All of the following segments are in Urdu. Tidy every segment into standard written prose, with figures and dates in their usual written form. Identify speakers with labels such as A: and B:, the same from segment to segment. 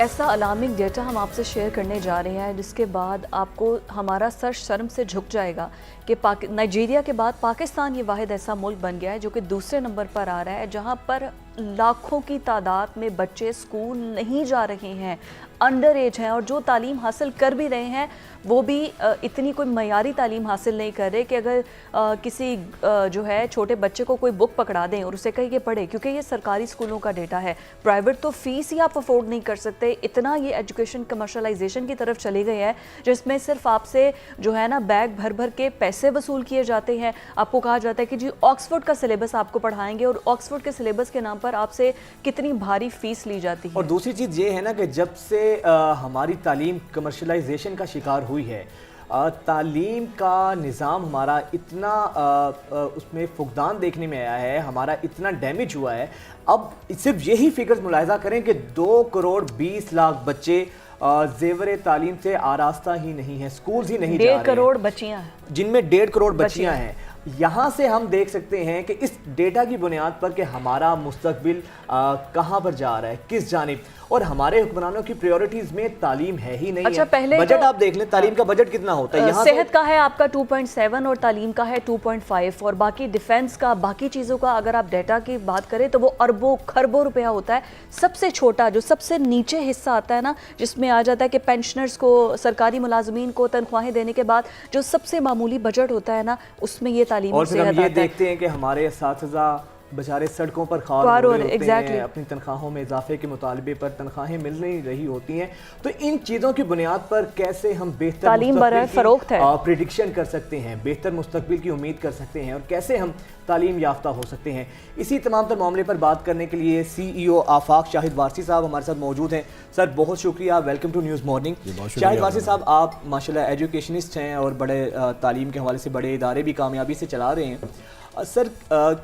A: ایسا الارمنگ ڈیٹا ہم آپ سے شیئر کرنے جا رہے ہیں جس کے بعد آپ کو ہمارا سر شرم سے جھک جائے گا کہ نائجیریا کے بعد پاکستان یہ واحد ایسا ملک بن گیا ہے جو کہ دوسرے نمبر پر آ رہا ہے جہاں پر لاکھوں کی تعداد میں بچے اسکول نہیں جا رہے ہیں، انڈر ایج ہیں، اور جو تعلیم حاصل کر بھی رہے ہیں وہ بھی اتنی کوئی معیاری تعلیم حاصل نہیں کر رہے کہ اگر کسی جو ہے چھوٹے بچے کو کوئی بک پکڑا دیں اور اسے کہیں کہ پڑھے، کیونکہ یہ سرکاری اسکولوں کا ڈیٹا ہے، پرائیویٹ تو فیس ہی آپ افورڈ نہیں کر سکتے، اتنا یہ ایجوکیشن کمرشلائزیشن کی طرف چلی گئی ہے جس میں صرف آپ سے جو ہے نا بیگ بھر بھر کے پیسے وصول کیے جاتے ہیں، آپ کو کہا جاتا ہے کہ جی آکسفورڈ کا سلیبس آپ کو پڑھائیں گے، اور آکسفورڈ کے سلیبس کے نام پر آپ سے کتنی بھاری فیس لی جاتی ہے۔
B: اور دوسری چیز یہ ہے نا کہ جب سے ہماری تعلیم کمرشلائزیشن کا شکار ہوئی ہے، تعلیم کا نظام ہمارا اتنا اس میں فقدان دیکھنے میں آیا ہے، ہمارا اتنا ڈیمیج ہوا ہے، اب صرف یہی فگرز ملاحظہ کریں کہ 2,20,00,000 بچے زیور تعلیم سے آراستہ ہی نہیں ہیں، سکولز ہی نہیں جا رہے ہیں،
A: 1.5 کروڑ بچیاں ہیں
B: جن میں 1.5 کروڑ بچیاں ہیں۔ یہاں سے ہم دیکھ سکتے ہیں کہ اس ڈیٹا کی بنیاد پر کہ ہمارا مستقبل کہاں پر جا رہا ہے، کس جانب، اور ہمارے حکمرانوں کی پریورٹیز میں تعلیم ہے ہی نہیں ہے۔
A: پہلے
B: بجٹ آپ دیکھ لیں، تعلیم کا بجٹ کتنا ہوتا ہے، یہاں
A: صحت کا ہے آپ کا 2.7 اور تعلیم کا ہے 2.5، اور باقی ڈیفنس کا، باقی چیزوں کا اگر آپ ڈیٹا کی بات کریں تو وہ اربوں کھربوں روپیہ ہوتا ہے۔ سب سے چھوٹا جو سب سے نیچے حصہ آتا ہے نا، جس میں آ جاتا ہے کہ پینشنرز کو، سرکاری ملازمین کو تنخواہیں دینے کے بعد جو سب سے معمولی بجٹ ہوتا ہے نا، اس میں یہ تعلیم اور
B: پھر ہم یہ دیکھتے ہیں کہ ہمارے اساتذہ بیچارے سڑکوں پر خوار ہو رہے ہوتے ہیں، اپنی تنخواہوں میں اضافے کے مطالبے پر تنخواہیں مل نہیں رہی ہوتی ہیں۔ تو ان چیزوں کی بنیاد پر کیسے ہم بہتر
A: تعلیم برائے فروخت ہے
B: پریڈکشن کر سکتے ہیں، بہتر مستقبل کی امید کر سکتے ہیں، اور کیسے ہم تعلیم یافتہ ہو سکتے ہیں، اسی تمام تر معاملے پر بات کرنے کے لیے سی ای او آفاق شاہد وارثی صاحب ہمارے ساتھ موجود ہیں۔ سر بہت شکریہ، ویلکم ٹو نیوز مارننگ۔ شاہد وارثی صاحب، آپ ماشاءاللہ ایجوکیشنسٹ ہیں اور بڑے تعلیم کے حوالے سے بڑے ادارے بھی کامیابی سے چلا رہے ہیں۔ سر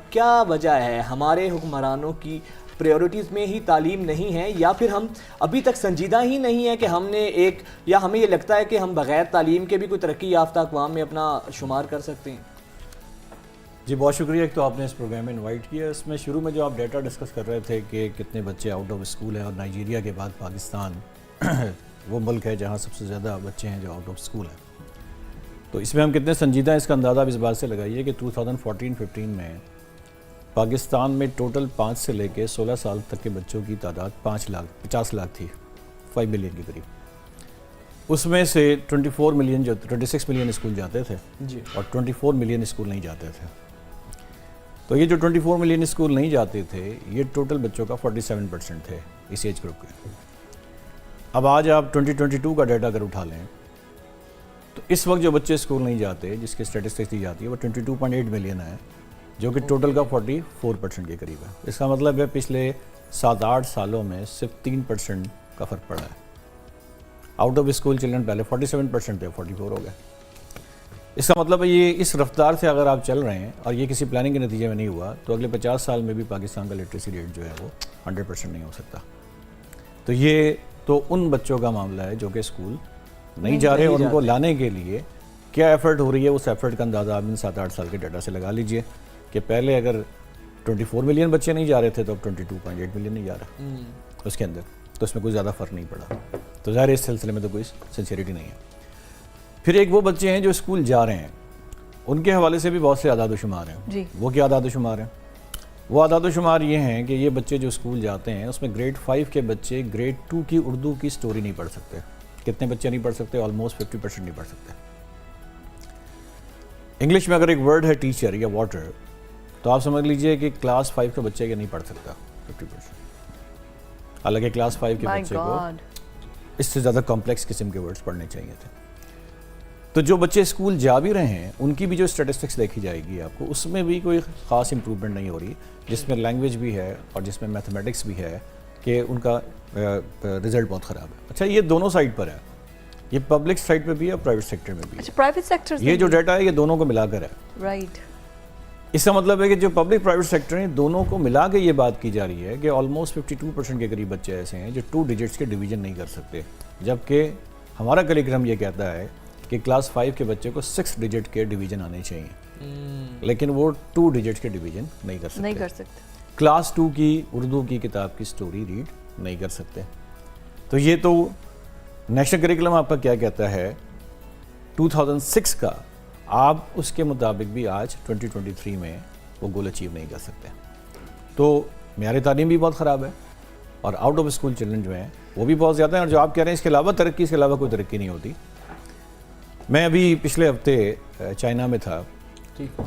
B: کیا وجہ ہے ہمارے حکمرانوں کی پریورٹیز میں ہی تعلیم نہیں ہے، یا پھر ہم ابھی تک سنجیدہ ہی نہیں ہے کہ ہم نے ایک، یا ہمیں یہ لگتا ہے کہ ہم بغیر تعلیم کے بھی کوئی ترقی یافتہ اقوام میں اپنا شمار کر سکتے ہیں؟
C: جی بہت شکریہ ایک تو آپ نے اس پروگرام میں انوائٹ کیا۔ اس میں شروع میں جو آپ ڈیٹا ڈسکس کر رہے تھے کہ کتنے بچے آؤٹ آف اسکول ہیں، اور نائجیریا کے بعد پاکستان وہ ملک ہے جہاں سب سے زیادہ بچے ہیں جو آؤٹ آف اسکول ہیں، تو اس میں ہم کتنے سنجیدہ ہیں اس کا اندازہ بھی اس بات سے لگائیے کہ 2014-15 میں پاکستان میں ٹوٹل 5 سے لے کے 16 سال تک کے بچوں کی تعداد 50 لاکھ تھی، 5 ملین کے قریب۔ اس میں سے 26 ملین اسکول جاتے تھے
B: جی،
C: اور 24 ملین اسکول نہیں جاتے تھے۔ تو یہ جو 24 ملین اسکول نہیں جاتے تھے، یہ ٹوٹل بچوں کا 47% تھے اس ایج گروپ کے۔ اب آج آپ 2022 کا ڈیٹا اگر اٹھا لیں تو اس وقت جو بچے اسکول نہیں جاتے، جس کے اسٹیٹسٹکس دی جاتی ہے، وہ 22.8 ملین ہے، جو کہ ٹوٹل کا 44% کے قریب ہے۔ اس کا مطلب ہے پچھلے 7-8 سالوں میں صرف 3% کا فرق پڑا ہے۔ آؤٹ آف اسکول چلڈرن پہلے 47% تھے، 44 ہو گئے۔ اس کا مطلب ہے یہ اس رفتار سے اگر آپ چل رہے ہیں، اور یہ کسی پلاننگ کے نتیجے میں نہیں ہوا، تو اگلے 50 سال میں بھی پاکستان کا لٹریسی ریٹ جو ہے وہ 100% نہیں ہو سکتا۔ تو یہ تو ان بچوں کا معاملہ ہے جو کہ اسکول نہیں جا رہے، اور ان کو لانے کے لیے کیا ایفرٹ ہو رہی ہے، اس ایفرٹ کا اندازہ آپ ان 7-8 سال کے ڈیٹا سے لگا لیجئے کہ پہلے اگر 24 ملین بچے نہیں جا رہے تھے تو اب 22.8 ملین نہیں جا رہا اس کے اندر، تو اس میں کوئی زیادہ فرق نہیں پڑا۔ تو ظاہر اس سلسلے میں تو کوئی سنسیریٹی نہیں ہے۔ پھر ایک وہ بچے ہیں جو اسکول جا رہے ہیں، ان کے حوالے سے بھی بہت سے اعداد و شمار ہیں۔ وہ کیا اعداد و شمار ہیں؟ وہ اعداد و شمار یہ ہیں کہ یہ بچے جو اسکول جاتے ہیں اس میں گریڈ 5 کے بچے گریڈ 2 کی اردو کی سٹوری نہیں پڑھ سکتے۔ کتنے بچے نہیں پڑھ سکتے؟ آلموسٹ 50% نہیں پڑھ سکتے۔ انگلش میں اگر ایک ورڈ ہے ٹیچر یا واٹر، تو آپ سمجھ لیجئے کہ کلاس 5 کا بچے یہ نہیں پڑھ سکتا 50%۔ حالانکہ کلاس 5 کے بچے کو اس سے زیادہ کمپلیکس قسم کے ورڈز پڑھنے چاہیے تھے۔ تو جو بچے اسکول جا بھی رہے ہیں ان کی بھی جو اسٹیٹسٹکس دیکھی جائے گی آپ کو، اس میں بھی کوئی خاص امپروومنٹ نہیں ہو رہی، جس میں لینگویج بھی ہے اور جس میں میتھمیٹکس بھی ہے کہ ان کا رزلٹ بہت خراب ہے۔ اچھا، یہ دونوں سائڈ پر ہے، یہ پبلک سائڈ پہ بھی ہے اور پرائیویٹ سیکٹر میں بھی ہے۔
A: پرائیویٹ سیکٹر
C: یہ جو ڈیٹا ہے یہ دونوں کو ملا کر ہے۔
A: رائٹ۔
C: اس کا مطلب ہے کہ جو پبلک پرائیویٹ سیکٹر ہیں دونوں کو ملا کے یہ بات کی جا رہی ہے کہ آلموسٹ 52% کے قریب بچے ایسے ہیں جو 2 ڈیجٹس کے ڈویژن نہیں کر سکتے، جبکہ ہمارا کریکولم یہ کہتا ہے کہ کلاس 5 کے بچے کو 6 ڈیجٹ کے ڈویژن آنے چاہیے، لیکن وہ 2 ڈیجٹ کے ڈویژن نہیں کر سکتے۔ کلاس 2 کی اردو کی کتاب کی سٹوری ریڈ نہیں کر سکتے۔ تو یہ تو نیشنل کریکلم آپ کا کیا کہتا ہے 2006 کا، آپ اس کے مطابق بھی آج 2023 میں وہ گول اچیو نہیں کر سکتے. تو معیار تعلیم بھی بہت خراب ہے اور آؤٹ آف اسکول چلڈرن جو ہیں وہ بھی بہت زیادہ ہیں. اور جو آپ کہہ رہے ہیں اس کے علاوہ ترقی، اس کے علاوہ کوئی ترقی نہیں ہوتی. میں ابھی پچھلے ہفتے چائنا میں تھا.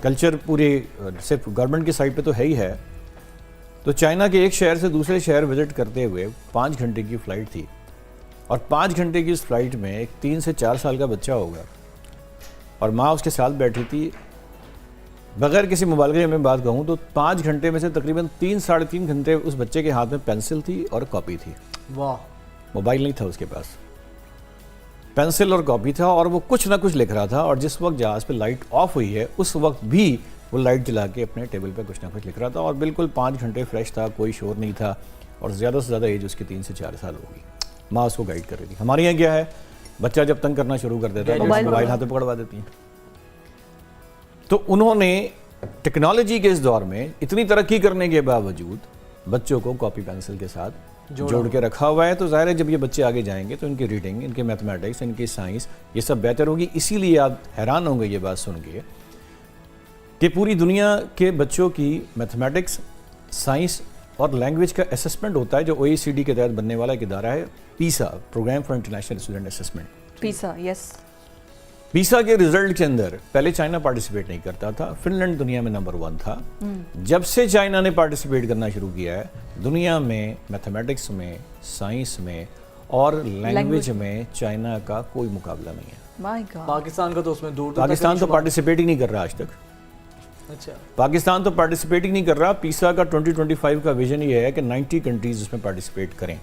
C: کلچر پورے صرف گورنمنٹ کی سائٹ پہ تو ہے ہی ہے. تو چائنا کے ایک شہر سے دوسرے شہر وزٹ کرتے ہوئے 5 گھنٹے کی فلائٹ تھی اور 5 گھنٹے کی اس فلائٹ میں ایک 3 سے 4 سال کا بچہ ہوگا اور ماں اس کے ساتھ بیٹھی تھی. بغیر کسی مبالغے میں بات کہوں تو 5 گھنٹے میں سے تقریباً 3-3.5 گھنٹے اس بچے کے ہاتھ میں پینسل تھی اور کاپی تھی.
B: واہ.
C: موبائل نہیں تھا اس کے پاس، پینسل اور کاپی تھا اور وہ کچھ نہ کچھ لکھ رہا تھا. اور جس وقت جہاز پہ لائٹ آف ہوئی ہے اس وقت بھی وہ لائٹ جلا کے اپنے ٹیبل پہ کچھ نہ کچھ لکھ رہا تھا اور بالکل 5 گھنٹے فریش تھا، کوئی شور نہیں تھا اور زیادہ سے زیادہ ایج اس کی 3 سے 4 سال ہوگی. ماں اس کو گائیڈ کر رہی تھی. ہمارے یہاں کیا ہے، بچہ جب تنگ کرنا شروع کر دیتا ہے تو موبائل ہاتھ پہ پکڑوا دیتی ہیں. تو انہوں نے ٹیکنالوجی کے اس دور میں اتنی ترقی کرنے کے باوجود بچوں کو کاپی پینسل کے ساتھ جوڑ کے رکھا ہوا ہے. تو ظاہر ہے جب یہ بچے آگے جائیں گے تو ان کی ریڈنگ، ان کے میتھمیٹکس، ان کی سائنس، یہ سب بہتر ہوگی. اسی لیے آپ حیران ہوں گے یہ بات سن کے کہ پوری دنیا کے بچوں کی میتھمیٹکس، سائنس اور لینگویج کا اسسمنٹ ہوتا ہے جو OECD کے تحت بننے والا ایک ادارہ ہے، PISA, programme for international student assessment.
A: PISA, yes.
C: پیسا کے رزلٹ کے اندر پہلے چائنا پارٹیسپیٹ نہیں کرتا تھا، فن لینڈ دنیا میں نمبر 1 تھا. جب سے چائنا نے پارٹیسپیٹ کرنا شروع کیا ہے دنیا میں میتھمیٹکس میں، سائنس میں اور لینگویج میں چائنا کا کوئی مقابلہ نہیں ہے.
A: مائی گاڈ.
B: پاکستان کا تو اس میں دور
C: پاکستان تو پارٹیسپیٹ ہی نہیں کر رہا آج تک.
B: اچھا.
C: پاکستان تو پارٹیسپیٹ ہی نہیں کر رہا. پیسا کا 2025 کا ویژن یہ ہے کہ 90 کنٹریز اس میں پارٹیسپیٹ کریں.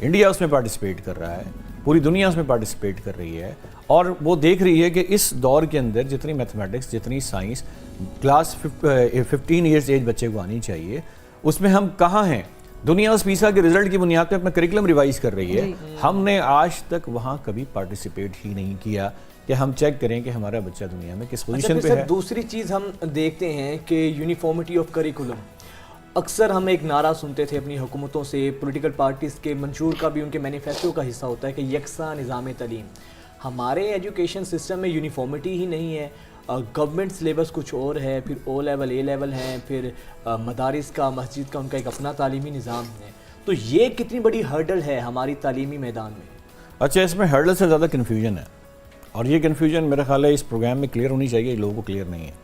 C: انڈیا اس میں پارٹیسپیٹ کر رہا ہے، پوری دنیا اس میں پارٹیسپیٹ کر رہی ہے اور وہ دیکھ رہی ہے کہ اس دور کے اندر جتنی میتھمیٹکس، جتنی سائنس کلاس 15 ایئرز ایج بچے کو آنی چاہیے اس میں ہم کہاں ہیں. دنیا اس پیسا کے رزلٹ کی بنیاد پہ اپنا کریکلم ریوائز کر رہی ہے. ہم نے آج تک وہاں کبھی پارٹیسپیٹ ہی نہیں کیا کہ ہم چیک کریں کہ ہمارا بچہ دنیا میں کس پوزیشن پہ ہے.
B: دوسری چیز ہم دیکھتے ہیں کہ یونیفارمٹی آف کریکولم. اکثر ہم ایک نعرہ سنتے تھے اپنی حکومتوں سے، پولیٹیکل پارٹیز کے منشور کا بھی ان کے مینیفیسٹو کا حصہ ہوتا ہے کہ یکساں نظام تعلیم. ہمارے ایجوکیشن سسٹم میں یونیفارمٹی ہی نہیں ہے. گورنمنٹ سلیبس کچھ اور ہے، پھر او لیول، اے لیول ہیں، پھر مدارس کا، مسجد کا ان کا ایک اپنا تعلیمی نظام ہے. تو یہ کتنی بڑی ہرڈل ہے ہماری تعلیمی میدان میں.
C: اچھا، اس میں ہرڈل سے زیادہ کنفیوژن ہے اور یہ کنفیوژن میرا خیال ہے اس پروگرام میں کلیئر ہونی چاہیے. لوگوں کو کلیئر نہیں ہے.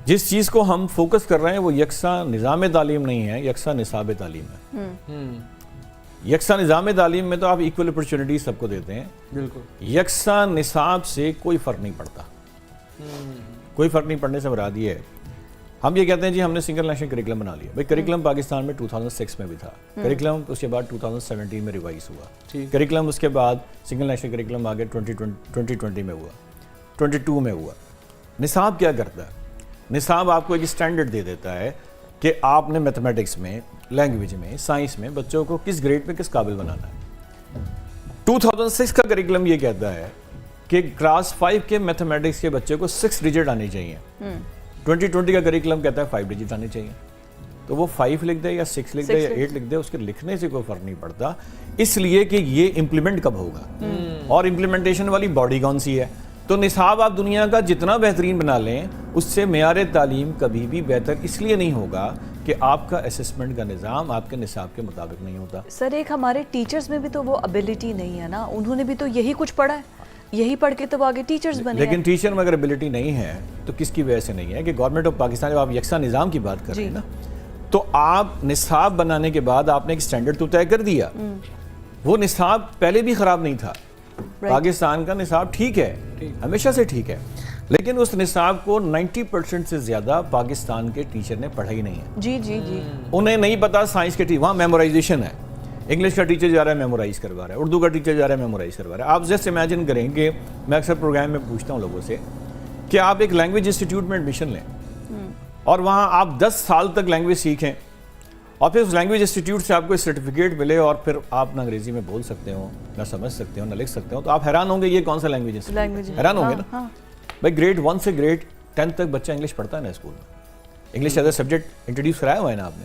C: جس چیز کو ہم فوکس کر رہے ہیں وہ یکساں نظام تعلیم نہیں ہے، یکساں نصاب تعلیم ہے. یکساں نظام تعلیم میں تو آپ ایکول اپرچونٹیز سب کو دیتے ہیں.
B: بالکل.
C: یکساں نصاب سے کوئی فرق نہیں پڑتا. کوئی فرق نہیں پڑنے سے مراد یہ ہے، ہم یہ کہتے ہیں جی ہم نے سنگل نیشنل کریکلم بنا لیا. بھائی کریکلم پاکستان میں 2006 میں بھی تھا، کریکلم اس کے بعد 2017 میں ریوائز ہوا، کریکلم اس کے بعد سنگل نیشنل کریکلم آگے 2020 میں ہوا، 22 میں ہوا. نصاب کیا کرتا ہے؟ نصاب آپ کو ایک اسٹینڈرڈ دے دیتا ہے کہ آپ نے میتھمیٹکس میں، لینگویج میں، سائنس میں بچوں کو کس گریڈ پہ کس قابل بنانا ہے. 2006 کا کریکلم یہ کہتا ہے کہ کلاس 5 کے میتھمیٹکس کے بچے کو 6 ڈیجٹ آنے چاہیے. 2020 کا کریکلم کہتا ہے 5 ڈیجٹ آنے چاہیے. تو وہ 5 لکھ دے یا 6 لکھ دے یا 8 لکھ دے، اس کے لکھنے سے کوئی فرق نہیں پڑتا، اس لیے کہ یہ امپلیمنٹ کب ہوگا اور امپلیمنٹیشن والی باڈی کون سی ہے. تو نصاب آپ دنیا کا جتنا بہترین بنا لیں اس سے معیار تعلیم کبھی بھی بہتر اس لیے نہیں ہوگا کہ آپ کا اسسمنٹ کا نظام آپ کے نصاب کے مطابق نہیں ہوتا.
A: سر ایک ہمارے ٹیچرز میں بھی تو وہ ابیلٹی نہیں ہے نا، انہوں نے بھی تو یہی کچھ پڑھا ہے، یہی پڑھ کے تو آگے ٹیچرز بنے.
C: لیکن ٹیچر میں اگر ابیلٹی نہیں ہے تو کس کی وجہ سے نہیں ہے؟ کہ گورنمنٹ آف پاکستان جب آپ یکساں نظام کی بات کر رہے ہیں نا، تو آپ نصاب بنانے کے بعد آپ نے ایک اسٹینڈرڈ تو طے کر دیا. وہ نصاب پہلے بھی خراب نہیں تھا. پاکستان کا نصاب ٹھیک ہے، ہمیشہ سے ٹھیک ہے، لیکن اس نصاب کو 90% سے زیادہ پاکستان کے ٹیچر نے پڑھا ہی نہیں ہے.
A: جی جی جی.
C: انہیں نہیں پتا سائنس کے وہاں میمورائزیشن ہے. انگلش کا ٹیچر جا رہا ہے میمورائز کروا رہا ہے، اردو کا ٹیچر جا رہا ہے میمورائز کروا رہا ہے. آپ جسٹ امیجن کریں کہ میں اکثر پروگرام میں پوچھتا ہوں لوگوں سے کہ آپ ایک لینگویج انسٹیٹیوٹ میں ایڈمیشن لیں اور وہاں آپ 10 سال تک لینگویج سیکھیں اور پھر اس لینگویج انسٹیٹیوٹ سے آپ کو سرٹیفکیٹ ملے اور پھر آپ نہ انگریزی میں بول سکتے ہو، نہ سمجھ سکتے ہو، نہ لکھ سکتے ہو، تو آپ حیران ہوں گے یہ کون سا لینگویج انسٹیٹیوٹ. حیران ہوں گے نا. بھائی گریڈ 1 سے گریڈ 10 تک بچہ انگلش پڑھتا ہے نا اسکول میں، English as a subject introduce کرایا ہوا ہے نا آپ نے.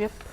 A: Yep.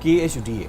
C: KHDA,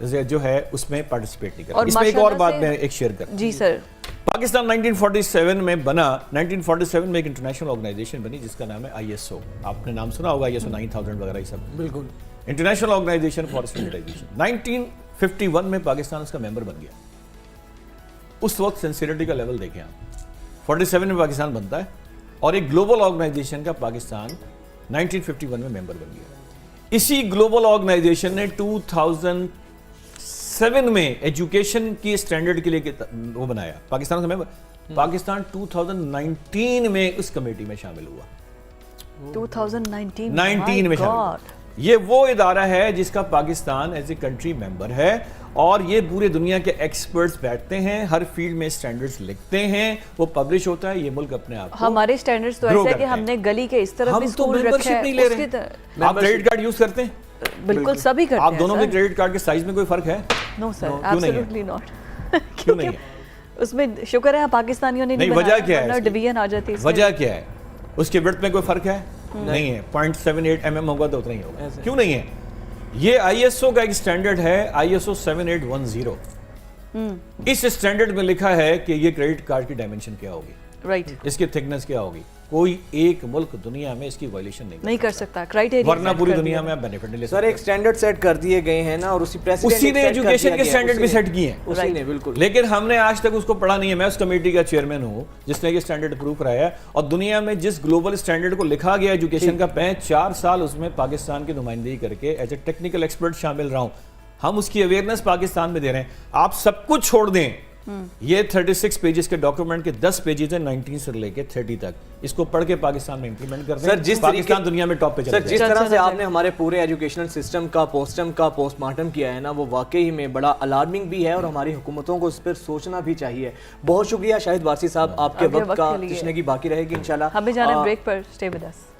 C: جو ہے اس میں پارٹیسپیٹ نہیں
A: اور
C: کرتا. اس میں ایک اور
A: ماشاءاللہ
C: بات
A: سے-
C: میں ایک شیئر کرتا ہوں.
A: جی سر.
C: پاکستان 1947 میں بنا. 1947 میں ایک انٹرنیشنل آرگنائزیشن بنی جس کا نام ہے ISO. آپ نے نام سنا ہوگا, ISO 9000 وغیرہ یہ سب.
B: بالکل.
C: International organization for standardisation. 1951 میں پاکستان اس کا ممبر بن گیا. اس وقت سینسیٹیوٹی کا لیول دیکھیں آپ. 47 میں پاکستان بنتا ہے اور ایک گلوبل آرگنائزیشن کا پاکستان 1951 میں ممبر بن گیا. اسی گلوبل آرگنائزیشن نے 2007 میں ایجوکیشن کی اسٹینڈرڈ کے لیے وہ بنایا پاکستان کا ممبر. پاکستان 2019 میں اس کمیٹی میں شامل ہوا.
A: 2019
C: 19 میں شامل ہوا. یہ وہ ادارہ ہے جس کا پاکستان ایز اے کنٹری ممبر ہے اور یہ پورے دنیا کے ایکسپرٹس بیٹھتے ہیں, ہر فیلڈ میں سٹینڈرڈز لکھتے ہیں, وہ پبلش ہوتا ہے. یہ ملک اپنے آپ کو
A: ہمارے سٹینڈرڈز تو ایسے ہے کہ ہم نے گلی کے اس طرف بھی
C: ہم تو
A: اسکول رکھا
C: ممبرشپ
A: ہے.
C: نہیں لے رہے. آپ کریڈٹ کارڈ یوز کرتے ہیں؟
A: بالکل سبھی کرتے ہیں.
C: آپ دونوں کے کریڈٹ کارڈ کے سائز میں کوئی فرق ہے؟
A: نو سر,
C: کیوں نہیں ہے؟
A: Absolutely not.
C: کیوں نہیں ہے؟
A: اس میں شکر ہے پاکستانیوں نے
C: نہیں. وجہ کیا ہے؟
A: ڈویژن آ جاتی ہے.
C: وجہ کیا ہے؟ اس کے وڈتھ میں کوئی فرق ہے؟ نہیں ہے. 0.78 mm ہوگا تو اتنا ہی ہوگا. کیوں نہیں ہے؟ یہ ISO کا ایک سٹینڈرڈ ہے, ISO 7810. اس سٹینڈرڈ میں لکھا ہے کہ یہ کریڈٹ کارڈ کی ڈائمنشن کیا ہوگی,
A: رائٹ,
C: اس کی تھکنس کیا ہوگی. کوئی ایک ملک دنیا میں اس کی وائلیشن
A: نہیں کر سکتا. کرائٹیریا
C: ورنہ پوری دنیا میں آپ بینیفٹ نہیں لے
B: سر ایک سٹینڈرڈ سیٹ کر دیے گئے ہیں نا, اور
C: اسی نے ایجوکیشن کے سٹینڈرڈ بھی سیٹ کیے ہیں.
B: اسی نے بالکل.
C: لیکن ہم نے آج تک اس کو پڑھا نہیں ہے. میں اس کمیٹی کا چیئرمین ہوں جس نے یہ سٹینڈرڈ اپروو کرایا ہے, اور دنیا میں جس گلوبل سٹینڈرڈ کو لکھا گیا ایجوکیشن کا, 4 سال اس میں پاکستان کی نمائندگی کر کے ایز اے ٹیکنیکل ایکسپرٹ شامل رہا ہوں. ہم اس کی اویئرنیس پاکستان میں دے رہے ہیں. آپ سب کچھ چھوڑ دیں, یہ 36 پیجز کے ڈاکومنٹ کے 10 پیجز ہیں 19 سے لے کے 30 تک. اس کو پڑھ کے پاکستان میں امپلیمنٹ کر دیں.
B: سر جس
C: پاکستان دنیا میں ٹاپ پہ چلا
B: سر جس طرح سے آپ نے ہمارے پورے ایجوکیشنل سسٹم کا پوسٹ مارٹم کیا ہے نا, وہ واقعی میں بڑا الارمنگ بھی ہے, اور ہماری حکومتوں کو اس پر سوچنا بھی چاہیے. بہت شکریہ شاہد وارثی صاحب, آپ کے وقت کا تشنگی باقی رہے گی انشاءاللہ.
A: ہمیں جانا ہے بریک پر. Stay with us.